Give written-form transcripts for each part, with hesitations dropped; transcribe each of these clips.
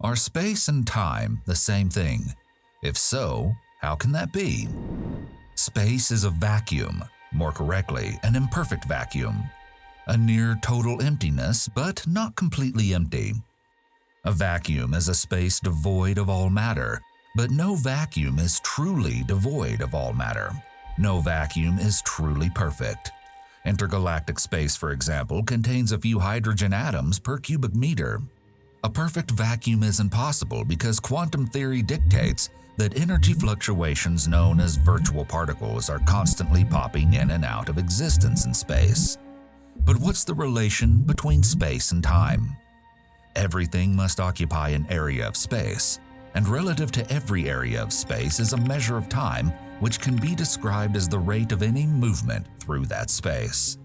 Are space and time the same thing? If so, how can that be? Space is a vacuum, more correctly, an imperfect vacuum. A near total emptiness, but not completely empty. A vacuum is a space devoid of all matter, but no vacuum is truly devoid of all matter. No vacuum is truly perfect. Intergalactic space, for example, contains a few hydrogen atoms per cubic meter. A perfect vacuum isn't possible because quantum theory dictates that energy fluctuations known as virtual particles are constantly popping in and out of existence in space. But what's the relation between space and time? Everything must occupy an area of space, and relative to every area of space is a measure of time which can be described as the rate of any movement through that space.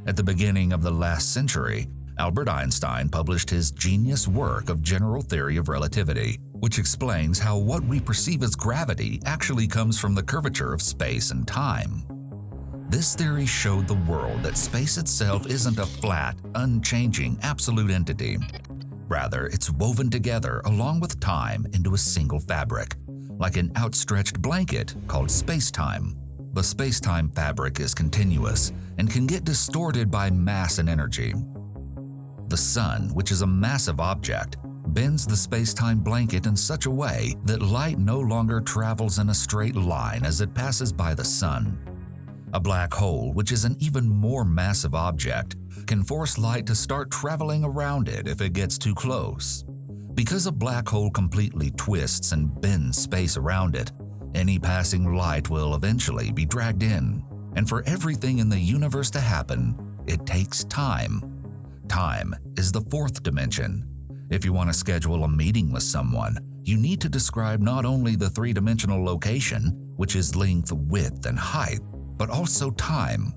At the beginning of the last century, Albert Einstein published his genius work of general theory of relativity, which explains how what we perceive as gravity actually comes from the curvature of space and time. This theory showed the world that space itself isn't a flat, unchanging, absolute entity. Rather, it's woven together along with time into a single fabric, like an outstretched blanket called SpaceTime. The space-time fabric is continuous and can get distorted by mass and energy. The sun, which is a massive object, bends the space-time blanket in such a way that light no longer travels in a straight line as it passes by the sun. A black hole, which is an even more massive object, can force light to start traveling around it if it gets too close. Because a black hole completely twists and bends space around it, any passing light will eventually be dragged in. And for everything in the universe to happen, it takes time. Time is the fourth dimension. If you want to schedule a meeting with someone, you need to describe not only the three-dimensional location, which is length, width, and height, but also time.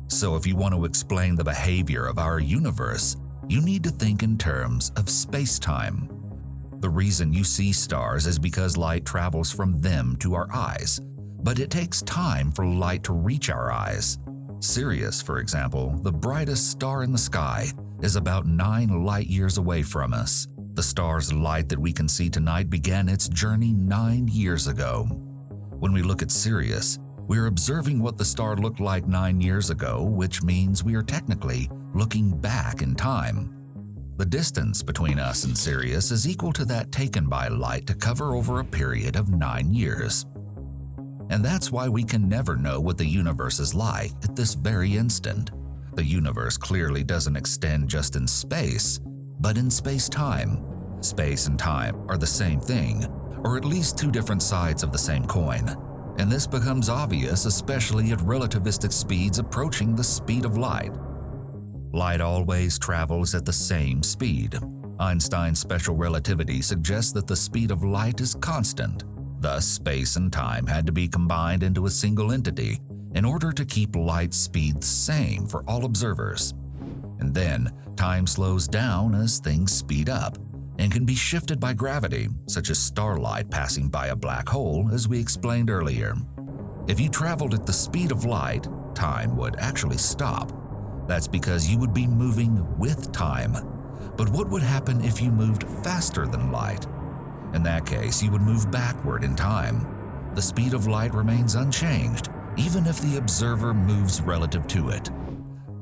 So if you want to explain the behavior of our universe, you need to think in terms of space-time. The reason you see stars is because light travels from them to our eyes, but it takes time for light to reach our eyes. Sirius, for example, the brightest star in the sky, is about 9 light-years away from us. The star's light that we can see tonight began its journey 9 years ago. When we look at Sirius, we're observing what the star looked like 9 years ago, which means we are technically looking back in time. The distance between us and Sirius is equal to that taken by light to cover over a period of 9 years. And that's why we can never know what the universe is like at this very instant. The universe clearly doesn't extend just in space, but in space-time. Space and time are the same thing, or at least two different sides of the same coin. And this becomes obvious especially at relativistic speeds approaching the speed of light. Light always travels at the same speed. Einstein's special relativity suggests that the speed of light is constant. Thus, space and time had to be combined into a single entity in order to keep light's speed the same for all observers. And then, time slows down as things speed up and can be shifted by gravity, such as starlight passing by a black hole, as we explained earlier. If you traveled at the speed of light, time would actually stop. That's because you would be moving with time. But what would happen if you moved faster than light? In that case, you would move backward in time. The speed of light remains unchanged, even if the observer moves relative to it.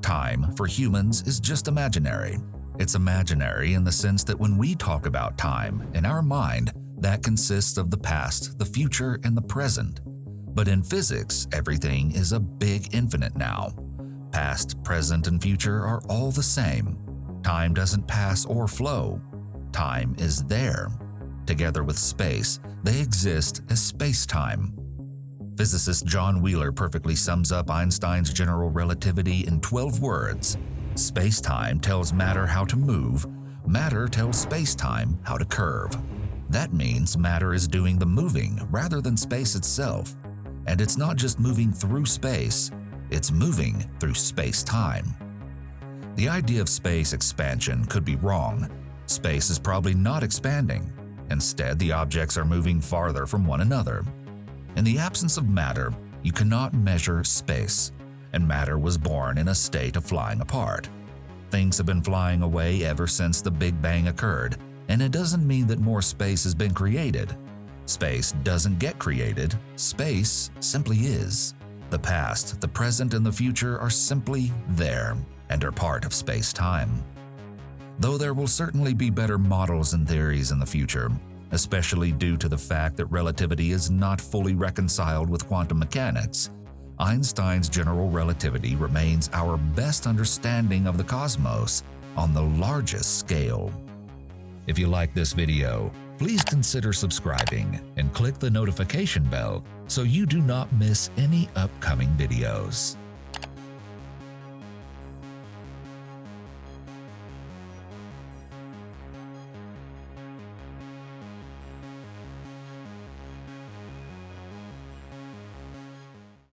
Time, for humans, is just imaginary. It's imaginary in the sense that when we talk about time, in our mind, that consists of the past, the future, and the present. But in physics, everything is a big infinite now. Past, present, and future are all the same. Time doesn't pass or flow. Time is there. Together with space, they exist as space-time. Physicist John Wheeler perfectly sums up Einstein's general relativity in 12 words. Space-time tells matter how to move. Matter tells space-time how to curve. That means matter is doing the moving rather than space itself. And it's not just moving through space, it's moving through space-time. The idea of space expansion could be wrong. Space is probably not expanding. Instead, the objects are moving farther from one another. In the absence of matter, you cannot measure space, and matter was born in a state of flying apart. Things have been flying away ever since the Big Bang occurred, And it doesn't mean that more space has been created. Space doesn't get created, space simply is. The past, the present, and the future are simply there and are part of space-time. Though there will certainly be better models and theories in the future, especially due to the fact that relativity is not fully reconciled with quantum mechanics, Einstein's general relativity remains our best understanding of the cosmos on the largest scale. If you like this video, please consider subscribing and click the notification bell so you do not miss any upcoming videos.